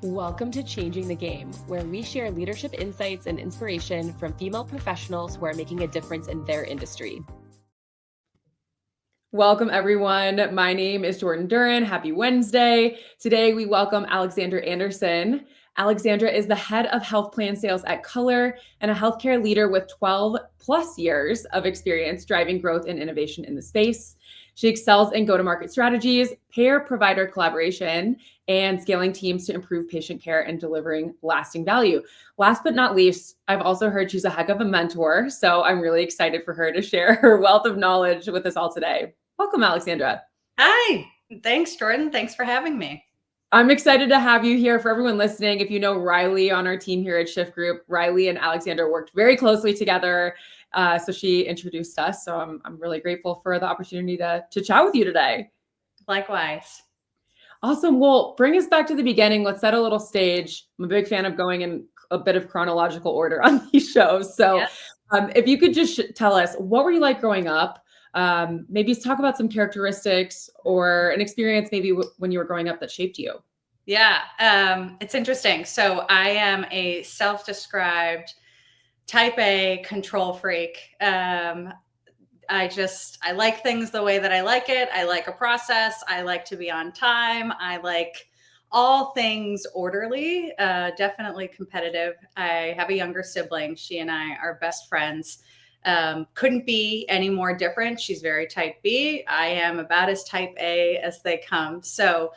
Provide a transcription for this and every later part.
Welcome to Changing the Game, where we share leadership insights and inspiration from female professionals who are making a difference in their industry. Welcome, everyone. My name is Duren. Happy Wednesday. Today, we welcome Alexandra Anderson. Alexandra is the head of health plan sales at Color and a healthcare leader with 12 plus years of experience driving growth and innovation in the space. She excels in go-to-market strategies, payer-provider collaboration, and scaling teams to improve patient care and delivering lasting value. Last but not least, I've also heard she's a heck of a mentor, so I'm really excited for her to share her wealth of knowledge with us all today. Welcome, Alexandra. Hi. Thanks, Jordan. Thanks for having me. I'm excited to have you here. For everyone listening, if you know Riley on our team here at Shift Group, Riley and Alexandra worked very closely together. So she introduced us. So I'm really grateful for the opportunity to chat with you today. Likewise. Awesome. Well, bring us back to the beginning. Let's set a little stage. I'm a big fan of going in a bit of chronological order on these shows. So if you could just tell us, what were you like growing up? Maybe talk about some characteristics or an experience maybe when you were growing up that shaped you. Yeah, it's interesting. So I am a self-described type A control freak. I like things the way that I like it. I like a process. I like to be on time. I like all things orderly, definitely competitive. I have a younger sibling. She and I are best friends. Couldn't be any more different. She's very type B. I am about as type A as they come. So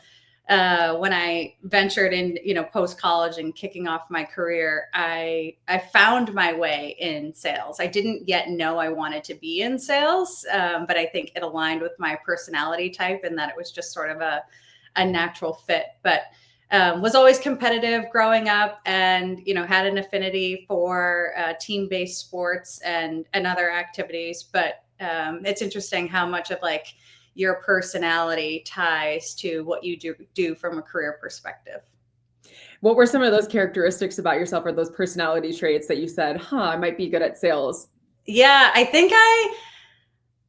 when I ventured in, post-college and kicking off my career, I found my way in sales. I didn't yet know I wanted to be in sales, but I think it aligned with my personality type and that it was just sort of a natural fit. But was always competitive growing up and, had an affinity for team-based sports and other activities. But it's interesting how much of like your personality ties to what you do from a career perspective. What were some of those characteristics about yourself or those personality traits that you said, I might be good at sales? Yeah, I think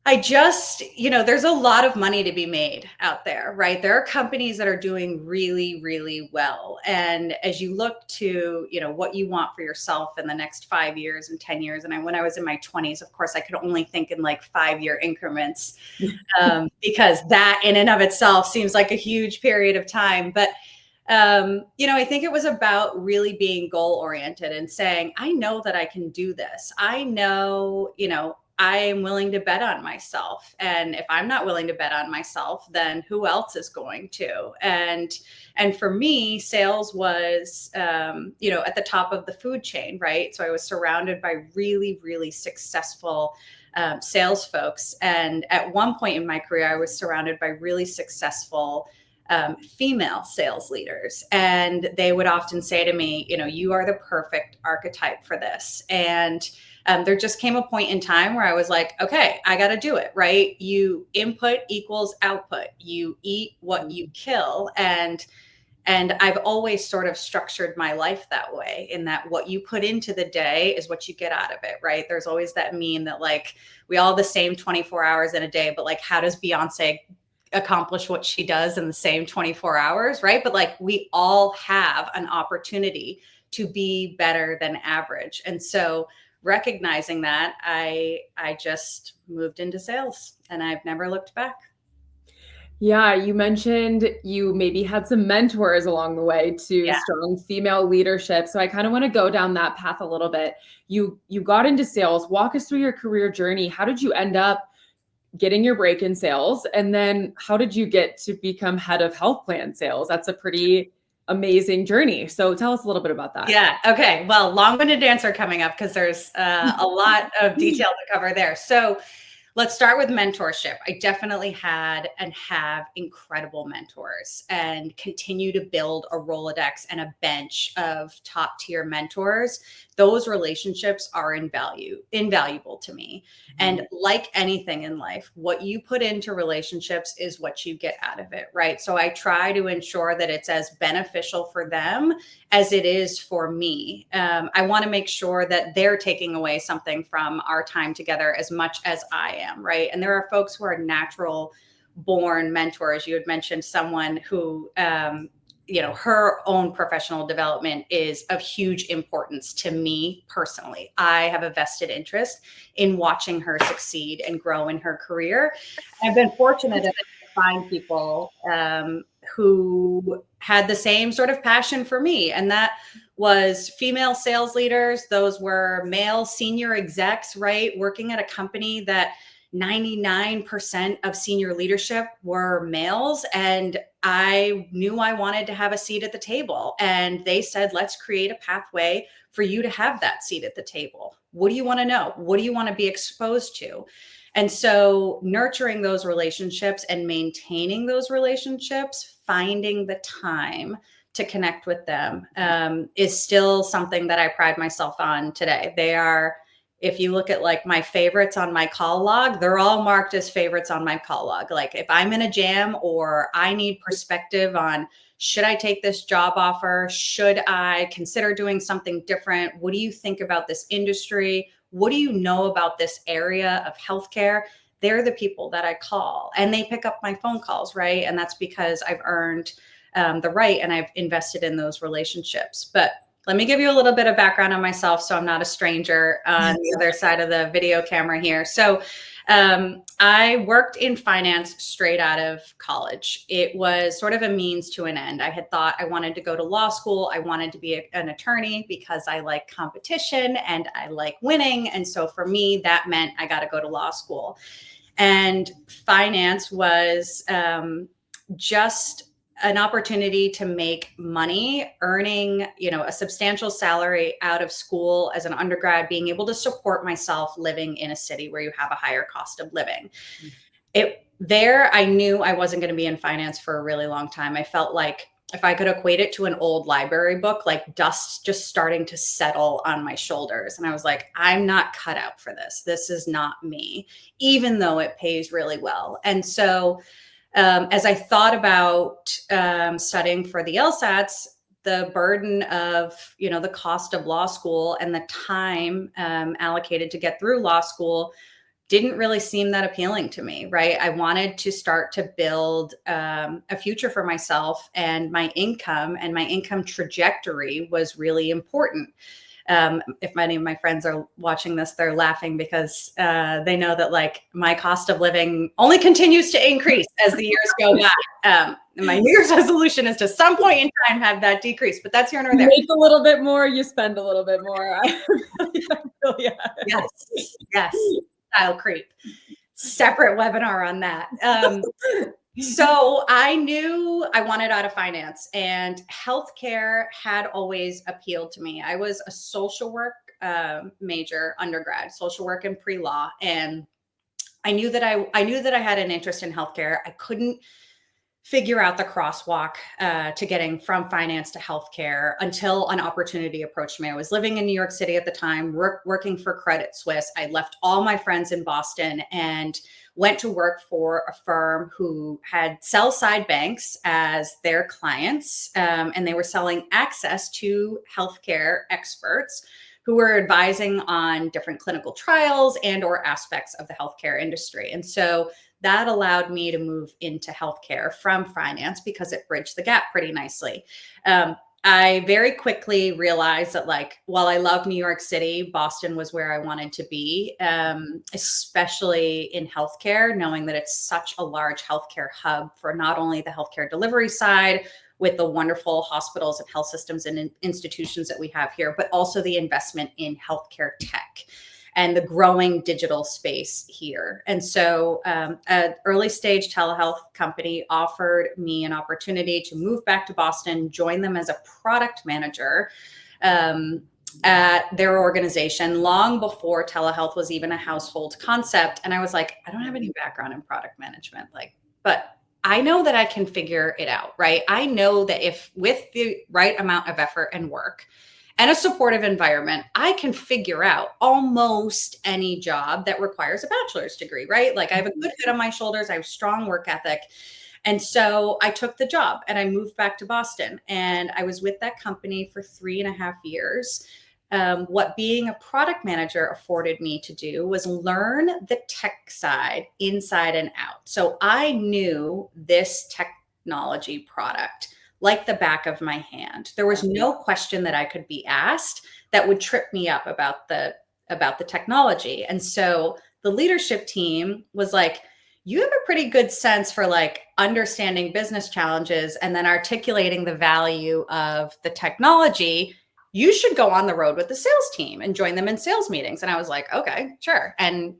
I just, there's a lot of money to be made out there, right? There are companies that are doing really, really well. And as you look to, what you want for yourself in the next 5 years and 10 years, and when I was in my 20s, of course, I could only think in like 5-year increments because that in and of itself seems like a huge period of time. But I think it was about really being goal oriented and saying, I know that I can do this. I know, I am willing to bet on myself. And if I'm not willing to bet on myself, then who else is going to? And for me, sales was, at the top of the food chain, right? So I was surrounded by really, really successful sales folks. And at one point in my career, I was surrounded by really successful female sales leaders. And they would often say to me, you are the perfect archetype for this. And there just came a point in time where I was like, okay, I got to do it, right? You input equals output. You eat what you kill. And I've always sort of structured my life that way, in that what you put into the day is what you get out of it, right? There's always that meme that like we all have the same 24 hours in a day, but like how does Beyonce accomplish what she does in the same 24 hours, right? But like we all have an opportunity to be better than average. And so recognizing that, I just moved into sales and I've never looked back. Yeah, you mentioned you maybe had some mentors along the way to strong female leadership. So I kind of want to go down that path a little bit. You got into sales. Walk us through your career journey. How did you end up getting your break in sales? And then how did you get to become head of health plan sales? That's a pretty amazing journey. So tell us a little bit about that. Yeah. Okay. Well, long-winded answer coming up because there's a lot of detail to cover there. So let's start with mentorship. I definitely had and have incredible mentors and continue to build a Rolodex and a bench of top tier mentors. Those relationships are invaluable to me. And like anything in life, what you put into relationships is what you get out of it, right? So I try to ensure that it's as beneficial for them as it is for me. I want to make sure that they're taking away something from our time together as much as I am, right? And there are folks who are natural born mentors. You had mentioned someone who her own professional development is of huge importance to me personally. I have a vested interest in watching her succeed and grow in her career. I've been fortunate enough to find people who had the same sort of passion for me. And that was female sales leaders. Those were male senior execs, right? Working at a company that 99% of senior leadership were males. And I knew I wanted to have a seat at the table. And they said, let's create a pathway for you to have that seat at the table. What do you want to know? What do you want to be exposed to? And so nurturing those relationships and maintaining those relationships, finding the time to connect with them is still something that I pride myself on today. They are, if you look at like my favorites on my call log, they're all marked as favorites on my call log. Like if I'm in a jam or I need perspective on, should I take this job offer? Should I consider doing something different? What do you think about this industry? What do you know about this area of healthcare? They're the people that I call, and they pick up my phone calls, right? And that's because I've earned the right and I've invested in those relationships. But let me give you a little bit of background on myself so I'm not a stranger on the other side of the video camera here. So I worked in finance straight out of college. It was sort of a means to an end. I had thought I wanted to go to law school. I wanted to be an attorney because I like competition and I like winning. And so for me, that meant I got to go to law school. And finance was just an opportunity to make money, earning, a substantial salary out of school as an undergrad, being able to support myself living in a city where you have a higher cost of living. I knew I wasn't going to be in finance for a really long time. I felt like if I could equate it to an old library book, like dust just starting to settle on my shoulders. And I was like, I'm not cut out for this. This is not me, even though it pays really well. And so as I thought about studying for the LSATs, the burden of, the cost of law school and the time allocated to get through law school didn't really seem that appealing to me, right? I wanted to start to build a future for myself, and my income trajectory was really important. If many of my friends are watching this, they're laughing because they know that like my cost of living only continues to increase as the years go by. And my New Year's resolution is to some point in time have that decrease, but that's here nor there. Make a little bit more, you spend a little bit more. Yeah. Yes. Style creep. Separate webinar on that. So I knew I wanted out of finance, and healthcare had always appealed to me. I was a social work major undergrad, social work and pre-law, and I knew that I had an interest in healthcare. I couldn't figure out the crosswalk to getting from finance to healthcare until an opportunity approached me. I was living in New York City at the time, working for Credit Suisse. I left all my friends in Boston and went to work for a firm who had sell-side banks as their clients, and they were selling access to healthcare experts who were advising on different clinical trials and or aspects of the healthcare industry. And so that allowed me to move into healthcare from finance because it bridged the gap pretty nicely. I very quickly realized that, like, while I love New York City, Boston was where I wanted to be, especially in healthcare, knowing that it's such a large healthcare hub for not only the healthcare delivery side with the wonderful hospitals and health systems and institutions that we have here, but also the investment in healthcare tech and the growing digital space here. And so an early stage telehealth company offered me an opportunity to move back to Boston, join them as a product manager at their organization long before telehealth was even a household concept. And I was like, I don't have any background in product management, but I know that I can figure it out, right? I know that if with the right amount of effort and work, and a supportive environment, I can figure out almost any job that requires a bachelor's degree, right? Like I have a good head on my shoulders. I have strong work ethic. And so I took the job and I moved back to Boston, and I was with that company for 3.5 years. What being a product manager afforded me to do was learn the tech side inside and out. So I knew this technology product like the back of my hand. There was no question that I could be asked that would trip me up about the technology. And so the leadership team was like, you have a pretty good sense for like understanding business challenges and then articulating the value of the technology. You should go on the road with the sales team and join them in sales meetings. And I was like, okay, sure. And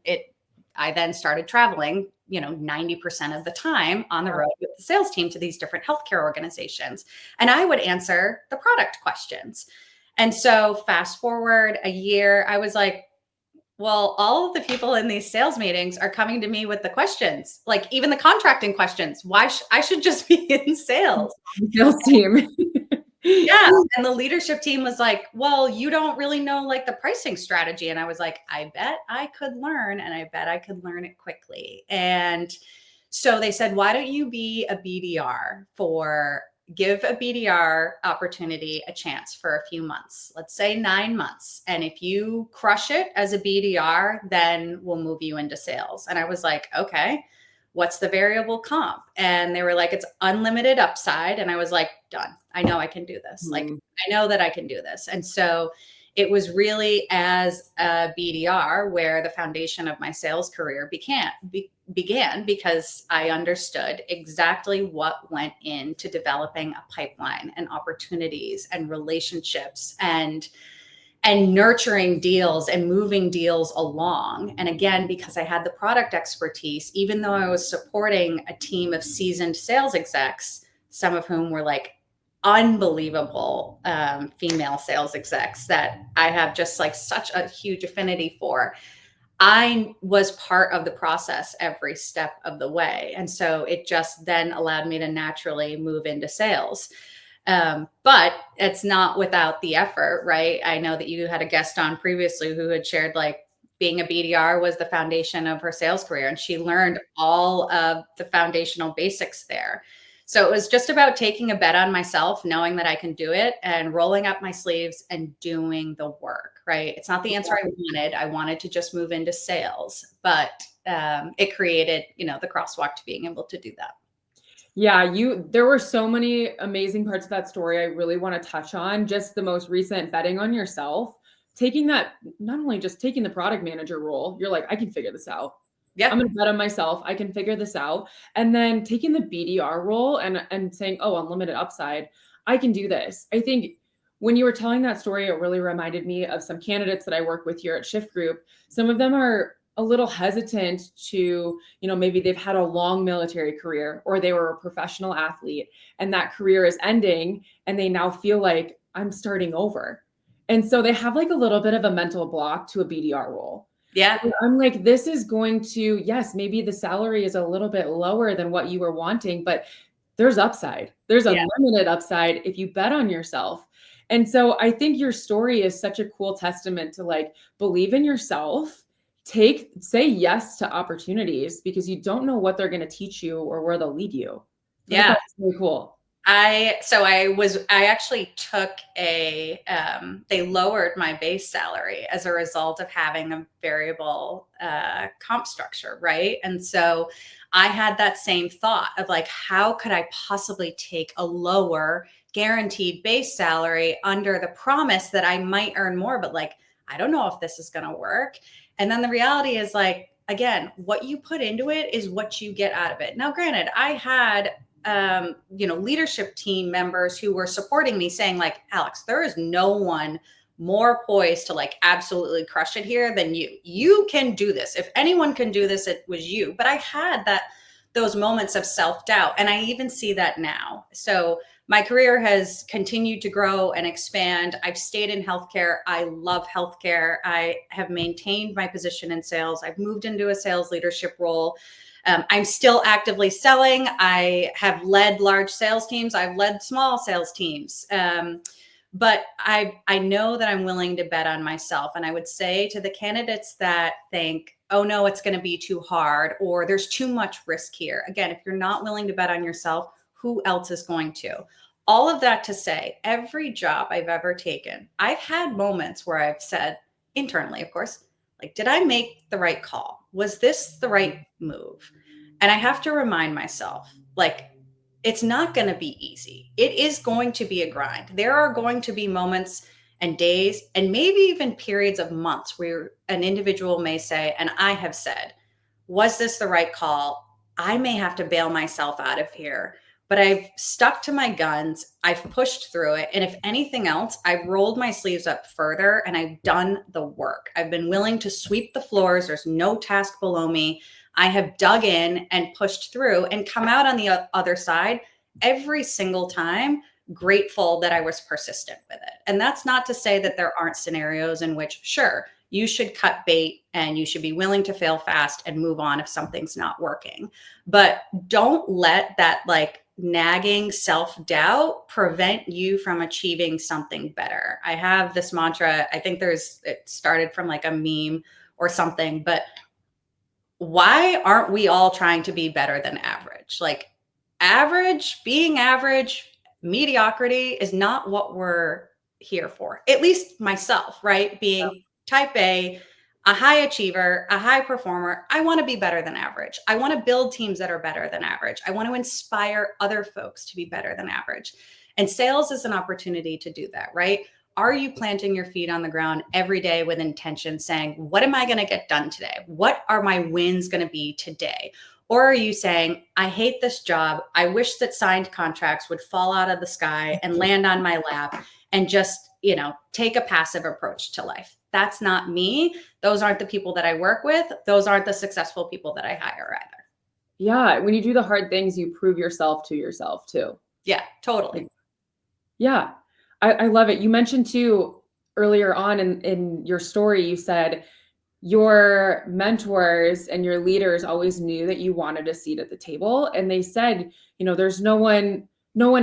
I then started traveling, 90% of the time on the road with the sales team to these different healthcare organizations. And I would answer the product questions. And so fast forward a year, I was like, well, all of the people in these sales meetings are coming to me with the questions, like even the contracting questions. Why I should just be in sales? Sales team. Yeah. And the leadership team was like, well, you don't really know like the pricing strategy. And I was like, I bet I could learn, and I bet I could learn it quickly. And so they said, why don't you be a BDR give a BDR opportunity a chance for a few months, let's say 9 months. And if you crush it as a BDR, then we'll move you into sales. And I was like, okay, what's the variable comp? And they were like, it's unlimited upside. And I was like, done. I know I can do this. Like, I know that I can do this. And so it was really as a BDR where the foundation of my sales career began, because I understood exactly what went into developing a pipeline and opportunities and relationships and nurturing deals and moving deals along. And again, because I had the product expertise, even though I was supporting a team of seasoned sales execs, some of whom were like unbelievable female sales execs that I have just like such a huge affinity for, I was part of the process every step of the way. And so it just then allowed me to naturally move into sales. But it's not without the effort, right? I know that you had a guest on previously who had shared like being a BDR was the foundation of her sales career, and she learned all of the foundational basics there. So it was just about taking a bet on myself, knowing that I can do it, and rolling up my sleeves and doing the work, right? It's not the answer I wanted. I wanted to just move into sales, but it created, the crosswalk to being able to do that. Yeah, there were so many amazing parts of that story I really want to touch on. Just the most recent betting on yourself, taking that, not only just taking the product manager role, you're like, I can figure this out. Yep. I'm going to bet on myself. I can figure this out. And then taking the BDR role and saying, oh, unlimited upside, I can do this. I think when you were telling that story, it really reminded me of some candidates that I work with here at Shift Group. Some of them are a little hesitant to, maybe they've had a long military career, or they were a professional athlete and that career is ending and they now feel like I'm starting over. And so they have like a little bit of a mental block to a BDR role. Yeah. I'm like, this is going to, yes, maybe the salary is a little bit lower than what you were wanting, but there's upside. There's unlimited upside if you bet on yourself. And so I think your story is such a cool testament to like, believe in yourself, say yes to opportunities, because you don't know what they're going to teach you or where they'll lead you. Yeah. That's really cool. I actually took they lowered my base salary as a result of having a variable comp structure, right? And so I had that same thought of like, how could I possibly take a lower guaranteed base salary under the promise that I might earn more, but like, I don't know if this is going to work. And then the reality is like, again, what you put into it is what you get out of it. Now, granted, I had leadership team members who were supporting me saying like, Alex, there is no one more poised to like absolutely crush it here than you. You can do this. If anyone can do this, it was you. But I had those moments of self-doubt. And I even see that now. So my career has continued to grow and expand. I've stayed in healthcare. I love healthcare. I have maintained my position in sales. I've moved into a sales leadership role. I'm still actively selling. I have led large sales teams. I've led small sales teams. But I know that I'm willing to bet on myself. And I would say to the candidates that think, oh no, it's going to be too hard, or there's too much risk here. Again, if you're not willing to bet on yourself, who else is going to? All of that to say, every job I've ever taken, I've had moments where I've said, internally, of course, like, did I make the right call? Was this the right move? And I have to remind myself, like, it's not going to be easy. It is going to be a grind. There are going to be moments and days and maybe even periods of months where an individual may say, and I have said, was this the right call? I may have to bail myself out of here, but I've stuck to my guns. I've pushed through it. And if anything else, I've rolled my sleeves up further and I've done the work. I've been willing to sweep the floors. There's no task below me. I have dug in and pushed through and come out on the other side every single time grateful that I was persistent with it. And that's not to say that there aren't scenarios in which, sure, you should cut bait and you should be willing to fail fast and move on if something's not working. But don't let that like nagging self-doubt prevent you from achieving something better. I have this mantra, I think it started from like a meme or something, but why aren't we all trying to be better than average? Like being average, mediocrity is not what we're here for. At least myself, right? Being type A high achiever, a high performer. I want to be better than average. I want to build teams that are better than average. I want to inspire other folks to be better than average. And sales is an opportunity to do that, right? Are you planting your feet on the ground every day with intention, saying, what am I going to get done today? What are my wins going to be today? Or are you saying, I hate this job. I wish that signed contracts would fall out of the sky and land on my lap and just, take a passive approach to life? That's not me. Those aren't the people that I work with. Those aren't the successful people that I hire either. Yeah. When you do the hard things, you prove yourself to yourself too. Yeah, totally. Yeah. I love it. You mentioned too earlier on in your story, you said your mentors and your leaders always knew that you wanted a seat at the table. And they said, there's no one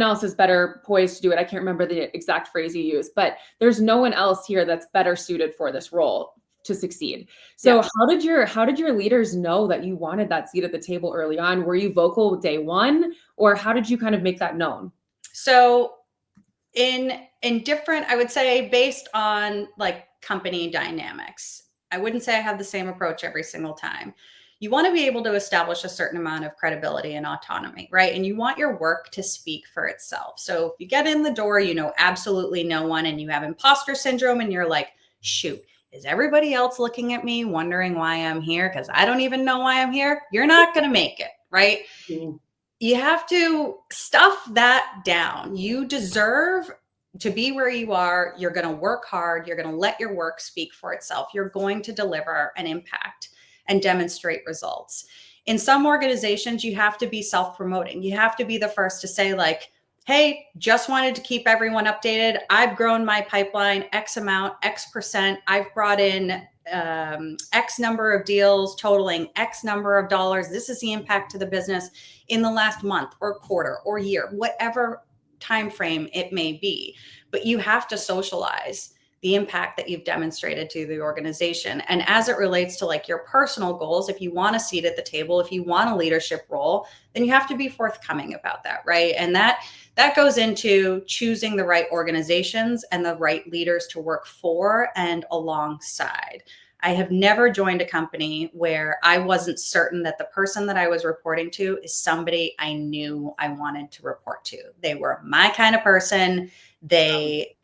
else is better poised to do it. I can't remember the exact phrase you used, but there's no one else here that's better suited for this role to succeed. So yeah. How did your leaders know that you wanted that seat at the table early on? Were you vocal day one, or how did you kind of make that known? So in different, I would say based on like company dynamics, I wouldn't say I have the same approach every single time. You want to be able to establish a certain amount of credibility and autonomy, right? And you want your work to speak for itself. So if you get in the door, you know absolutely no one, and you have imposter syndrome, and you're like, shoot, is everybody else looking at me wondering why I'm here? Because I don't even know why I'm here. You're not going to make it, right? Mm-hmm. You have to stuff that down. You deserve to be where you are. You're going to work hard. You're going to let your work speak for itself. You're going to deliver an impact and demonstrate results. In some organizations, you have to be self-promoting. You have to be the first to say like, hey, just wanted to keep everyone updated. I've grown my pipeline X amount, X percent. I've brought in X number of deals totaling X number of dollars. This is the impact to the business in the last month or quarter or year, whatever time frame it may be. But you have to socialize the impact that you've demonstrated to the organization. And as it relates to like your personal goals, if you want a seat at the table, if you want a leadership role, then you have to be forthcoming about that, right? And that goes into choosing the right organizations and the right leaders to work for and alongside. I have never joined a company where I wasn't certain that the person that I was reporting to is somebody I knew I wanted to report to. They were my kind of person. They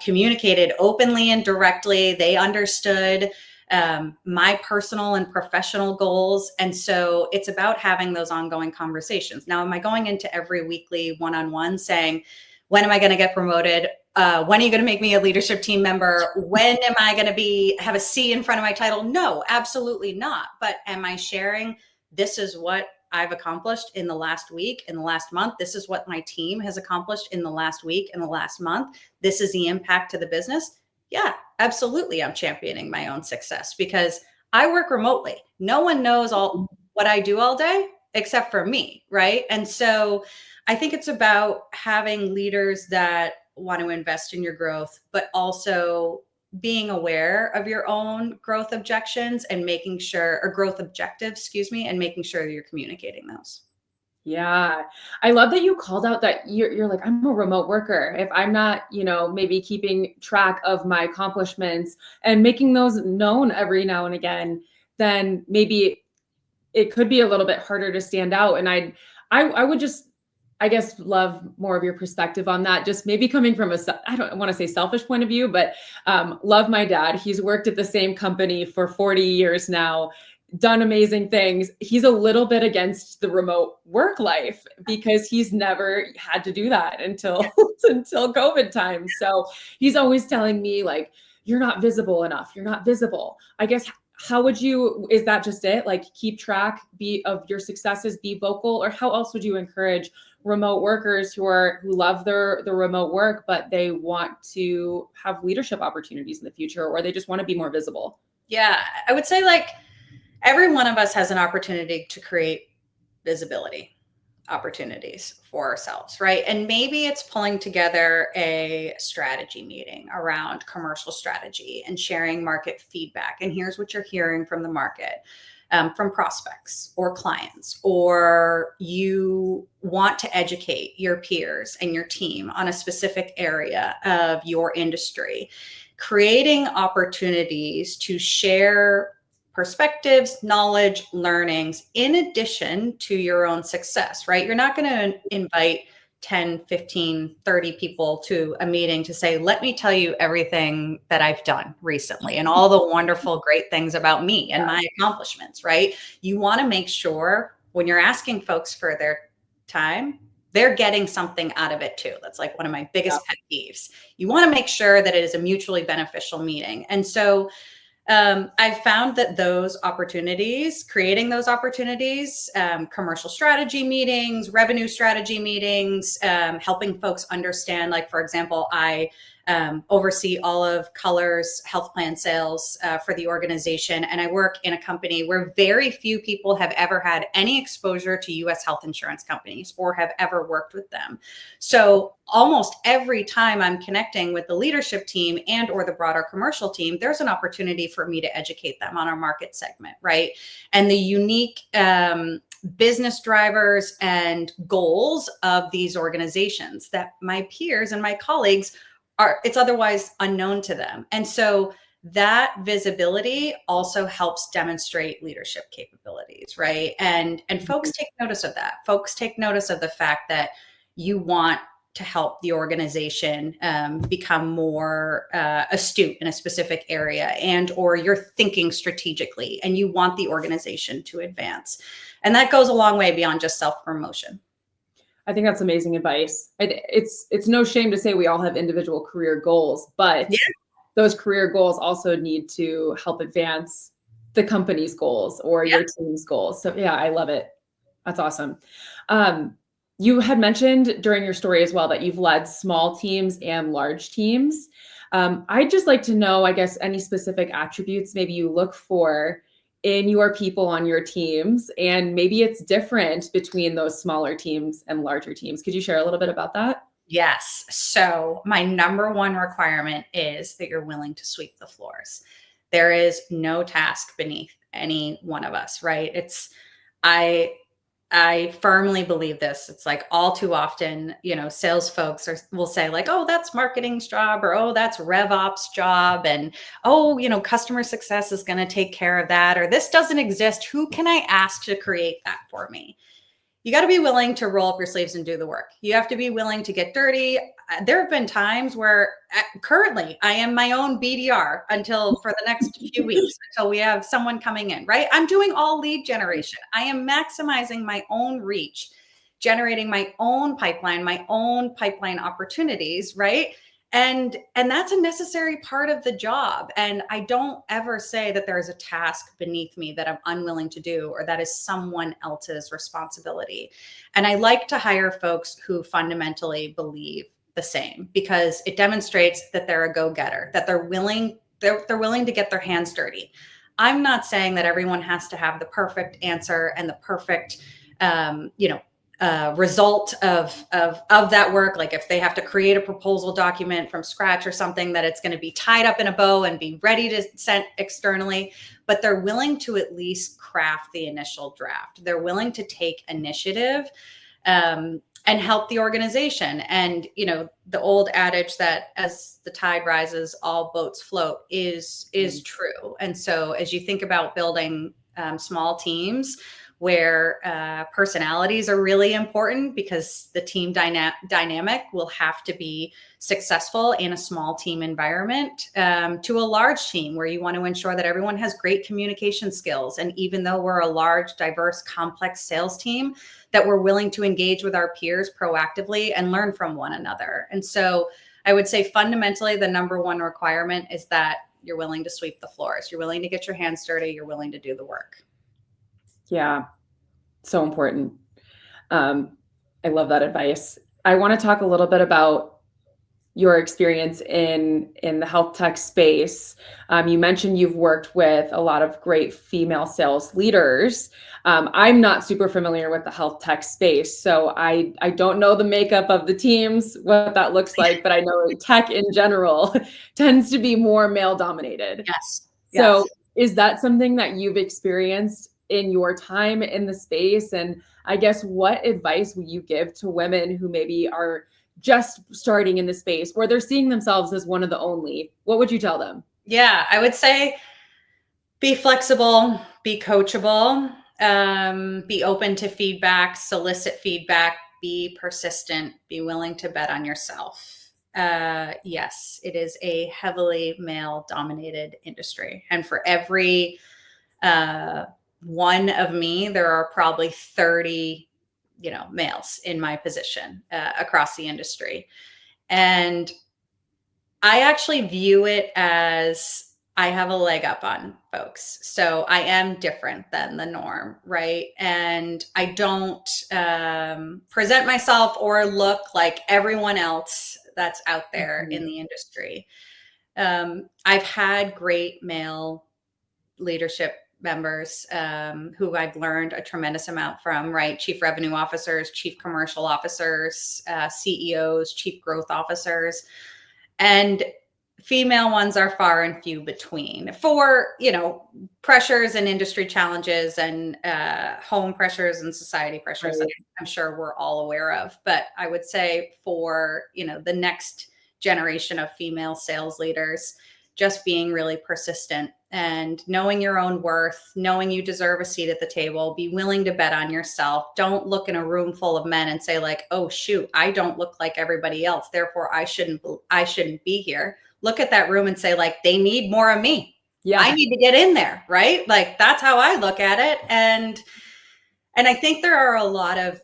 communicated openly and directly. They understood my personal and professional goals. And so it's about having those ongoing conversations. Now, am I going into every weekly one-on-one saying, when am I going to get promoted? When are you going to make me a leadership team member? When am I going to have a C in front of my title? No, absolutely not. But am I sharing, this is what I've accomplished in the last week, in the last month. This is what my team has accomplished in the last week, in the last month. This is the impact to the business. Yeah, absolutely. I'm championing my own success because I work remotely. No one knows all what I do all day except for me, right? And so I think it's about having leaders that want to invest in your growth, but also being aware of your own growth objectives and making sure and making sure you're communicating those. Yeah. I love that you called out that you're like, I'm a remote worker. If I'm not, maybe keeping track of my accomplishments and making those known every now and again, then maybe it could be a little bit harder to stand out. And I would just I guess, love more of your perspective on that. Just maybe coming from I don't want to say selfish point of view, but love my dad. He's worked at the same company for 40 years now, done amazing things. He's a little bit against the remote work life because he's never had to do that until until COVID times. So he's always telling me like, you're not visible enough. You're not visible. I guess how would you, is that just it? Like keep track of your successes, be vocal, or how else would you encourage remote workers who love their remote work, but they want to have leadership opportunities in the future, or they just want to be more visible? Yeah, I would say like every one of us has an opportunity to create visibility opportunities for ourselves, right? And maybe it's pulling together a strategy meeting around commercial strategy and sharing market feedback. And here's what you're hearing from the market, from prospects or clients, or you want to educate your peers and your team on a specific area of your industry, creating opportunities to share perspectives, knowledge, learnings, in addition to your own success, right? You're not going to invite 10, 15, 30 people to a meeting to say, let me tell you everything that I've done recently and all the wonderful, great things about me and my accomplishments, right? You want to make sure when you're asking folks for their time, they're getting something out of it too. That's like one of my biggest pet peeves. You want to make sure that it is a mutually beneficial meeting. And so I've found that those opportunities, creating those opportunities, commercial strategy meetings, revenue strategy meetings, helping folks understand, like, for example, I oversee all of Color's health plan sales for the organization. And I work in a company where very few people have ever had any exposure to US health insurance companies or have ever worked with them. So almost every time I'm connecting with the leadership team and or the broader commercial team, there's an opportunity for me to educate them on our market segment, right? And the unique business drivers and goals of these organizations that my peers and my colleagues it's otherwise unknown to them. And so that visibility also helps demonstrate leadership capabilities, right? And folks take notice of that. Folks take notice of the fact that you want to help the organization become more astute in a specific area, and or you're thinking strategically and you want the organization to advance. And that goes a long way beyond just self-promotion. I think that's amazing advice. It's no shame to say we all have individual career goals, but those career goals also need to help advance the company's goals or your team's goals. So yeah, I love it. That's awesome. You had mentioned during your story as well that you've led small teams and large teams. I'd just like to know, I guess, any specific attributes maybe you look for in your people on your teams, and maybe it's different between those smaller teams and larger teams. Could you share a little bit about that? Yes. So my number one requirement is that you're willing to sweep the floors. There is no task beneath any one of us, right? I firmly believe this. It's like all too often, sales folks will say like, oh, that's marketing's job, or, oh, that's RevOps job. And, oh, customer success is going to take care of that, or this doesn't exist. Who can I ask to create that for me? You got to be willing to roll up your sleeves and do the work. You have to be willing to get dirty. There have been times where currently I am my own BDR for the next few weeks until we have someone coming in, right? I'm doing all lead generation. I am maximizing my own reach, generating my own pipeline opportunities, right? And that's a necessary part of the job. And I don't ever say that there is a task beneath me that I'm unwilling to do, or that is someone else's responsibility. And I like to hire folks who fundamentally believe the same, because it demonstrates that they're a go-getter, that they're willing to get their hands dirty. I'm not saying that everyone has to have the perfect answer and the perfect, result of that work. Like if they have to create a proposal document from scratch or something, that it's going to be tied up in a bow and be ready to send externally, but they're willing to at least craft the initial draft. They're willing to take initiative and help the organization. And, the old adage that as the tide rises, all boats float is true. And so as you think about building small teams, where personalities are really important, because the team dynamic will have to be successful in a small team environment, to a large team where you want to ensure that everyone has great communication skills. And even though we're a large, diverse, complex sales team, that we're willing to engage with our peers proactively and learn from one another. And so I would say fundamentally, the number one requirement is that you're willing to sweep the floors. You're willing to get your hands dirty. You're willing to do the work. Yeah, so important. I love that advice. I want to talk a little bit about your experience in the health tech space. You mentioned you've worked with a lot of great female sales leaders. I'm not super familiar with the health tech space, so I don't know the makeup of the teams, what that looks like, but I know tech in general tends to be more male dominated. Yes. So is that something that you've experienced in your time in the space? And I guess what advice would you give to women who maybe are just starting in the space, where they're seeing themselves as one of the only? What would you tell them? Yeah, I would say be flexible, be coachable, be open to feedback, solicit feedback, be persistent, be willing to bet on yourself. Yes, it is a heavily male dominated industry. And for every one of me, there are probably 30, males in my position across the industry. And I actually view it as I have a leg up on folks. So I am different than the norm, right? And I don't present myself or look like everyone else that's out there in the industry. I've had great male leadership members who I've learned a tremendous amount from, right? Chief revenue officers, chief commercial officers, CEOs, chief growth officers. And female ones are far and few between for, pressures and industry challenges and home pressures and society pressures that I'm sure we're all aware of. But I would say for, the next generation of female sales leaders, just being really persistent and knowing your own worth, knowing you deserve a seat at the table, be willing to bet on yourself. Don't look in a room full of men and say like, oh shoot, I don't look like everybody else, therefore I shouldn't be here. Look at that room and say like, they need more of me. Yeah. I need to get in there, right? Like that's how I look at it. And I think there are a lot of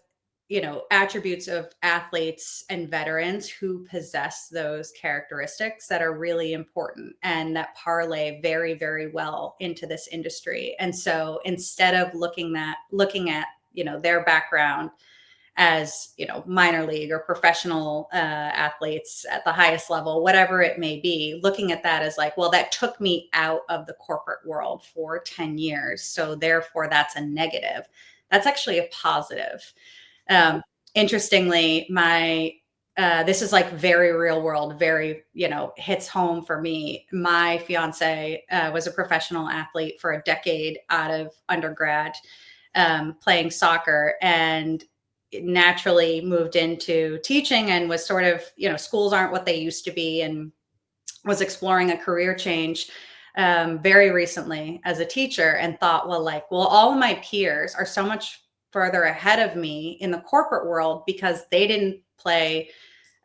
attributes of athletes and veterans who possess those characteristics that are really important and that parlay very, very well into this industry. And so instead of looking at, their background as, minor league or professional athletes at the highest level, whatever it may be, looking at that as like, well, that took me out of the corporate world for 10 years. So therefore that's a negative. That's actually a positive. Interestingly, this is like very real world, very, hits home for me. My fiance was a professional athlete for a decade out of undergrad, playing soccer, and naturally moved into teaching and was sort of, schools aren't what they used to be, and was exploring a career change very recently as a teacher, and thought, well, all of my peers are so much further ahead of me in the corporate world because they didn't play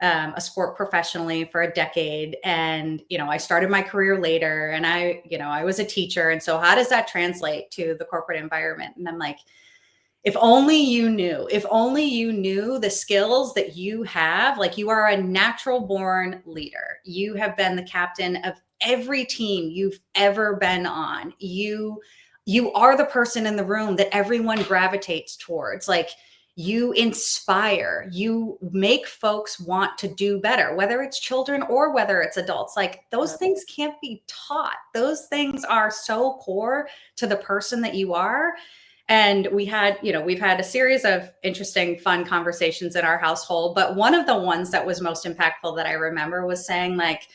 a sport professionally for a decade. And, I started my career later, and I was a teacher. And so how does that translate to the corporate environment? And I'm like, if only you knew the skills that you have, like you are a natural born leader. You have been the captain of every team you've ever been on. You are the person in the room that everyone gravitates towards. Like you inspire, you make folks want to do better, whether it's children or whether it's adults. Like those things can't be taught. Those things are so core to the person that you are. And we've had a series of interesting, fun conversations in our household. But one of the ones that was most impactful that I remember was saying like,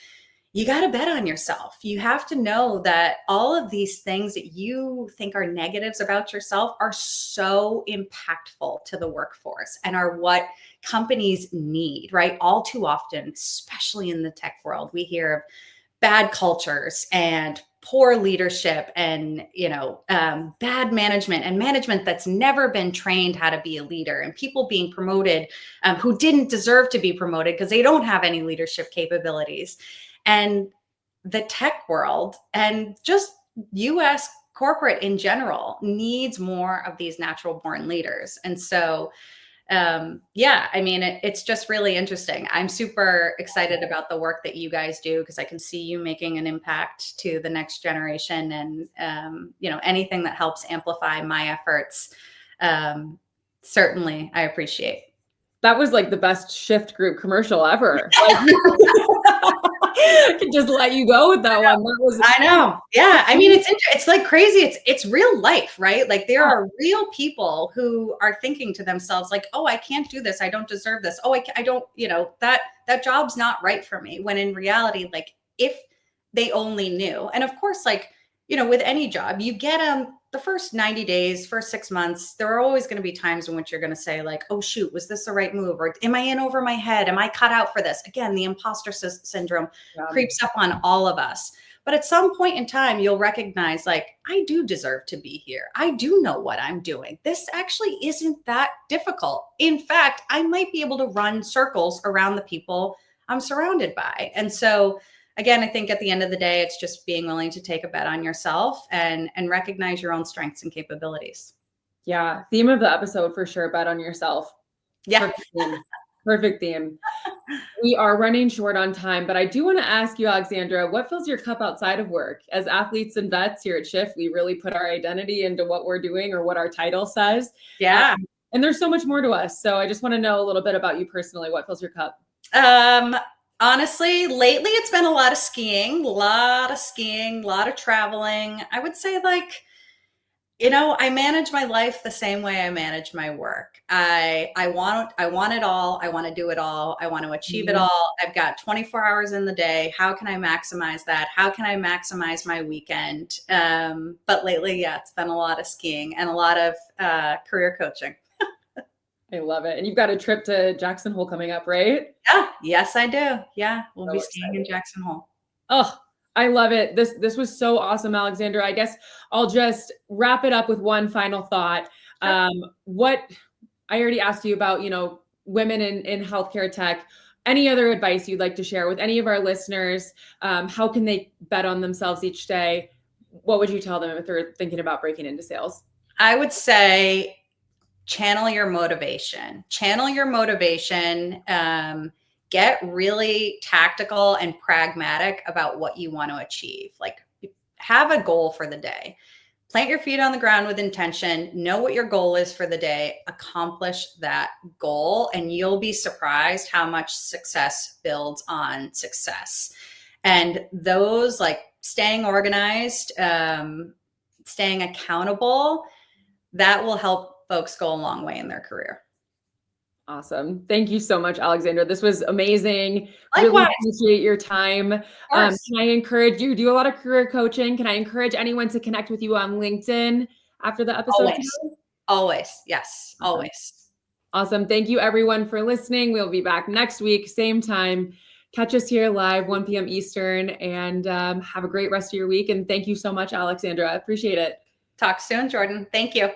you got to bet on yourself. You have to know that all of these things that you think are negatives about yourself are so impactful to the workforce and are what companies need, right? All too often, especially in the tech world, we hear of bad cultures and poor leadership and, bad management and management that's never been trained how to be a leader, and people being promoted who didn't deserve to be promoted because they don't have any leadership capabilities. And the tech world and just US corporate in general needs more of these natural born leaders. And so it's just really interesting. I'm super excited about the work that you guys do because I can see you making an impact to the next generation, and anything that helps amplify my efforts, certainly I appreciate. That was like the best Shift Group commercial ever. I could just let you go with that one. I know. Yeah. I mean, it's like crazy. It's real life, right? Like there are real people who are thinking to themselves like, oh, I can't do this. I don't deserve this. Oh, I don't, that job's not right for me. When in reality, like if they only knew, and of course, like, with any job, you get the first 90 days, first 6 months, there are always going to be times in which you're going to say like, oh shoot, was this the right move? Or am I in over my head? Am I cut out for this? Again, the imposter syndrome creeps up on all of us. But at some point in time, you'll recognize like, I do deserve to be here. I do know what I'm doing. This actually isn't that difficult. In fact, I might be able to run circles around the people I'm surrounded by. And so again, I think at the end of the day, it's just being willing to take a bet on yourself and recognize your own strengths and capabilities. Yeah. Theme of the episode for sure. Bet on yourself. Yeah. Perfect theme. We are running short on time, but I do want to ask you, Alexandra, what fills your cup outside of work? As athletes and vets here at Shift, we really put our identity into what we're doing or what our title says. Yeah. And there's so much more to us. So I just want to know a little bit about you personally. What fills your cup? Honestly, lately it's been a lot of skiing, a lot of traveling. I would say like, I manage my life the same way I manage my work. I want it all. I want to do it all. I want to achieve it all. I've got 24 hours in the day. How can I maximize that? How can I maximize my weekend? But lately, yeah, it's been a lot of skiing and a lot of career coaching. I love it. And you've got a trip to Jackson Hole coming up, right? Yeah. Yes, I do. Yeah. We'll be skiing in Jackson Hole. Oh, I love it. This was so awesome, Alexandra. I guess I'll just wrap it up with one final thought. Sure. What I already asked you about, women in healthcare tech. Any other advice you'd like to share with any of our listeners? How can they bet on themselves each day? What would you tell them if they're thinking about breaking into sales? I would say channel your motivation. Get really tactical and pragmatic about what you want to achieve. Like have a goal for the day. Plant your feet on the ground with intention. Know what your goal is for the day. Accomplish that goal, and you'll be surprised how much success builds on success. And those like staying organized, staying accountable, that will help folks go a long way in their career. Awesome. Thank you so much, Alexandra. This was amazing. Likewise. Really appreciate your time. Can I encourage you, do a lot of career coaching? Can I encourage anyone to connect with you on LinkedIn after the episode? Always. Yes. Always. Awesome. Thank you everyone for listening. We'll be back next week, same time. Catch us here live, 1 p.m. Eastern, and have a great rest of your week. And thank you so much, Alexandra. I appreciate it. Talk soon, Jordan. Thank you.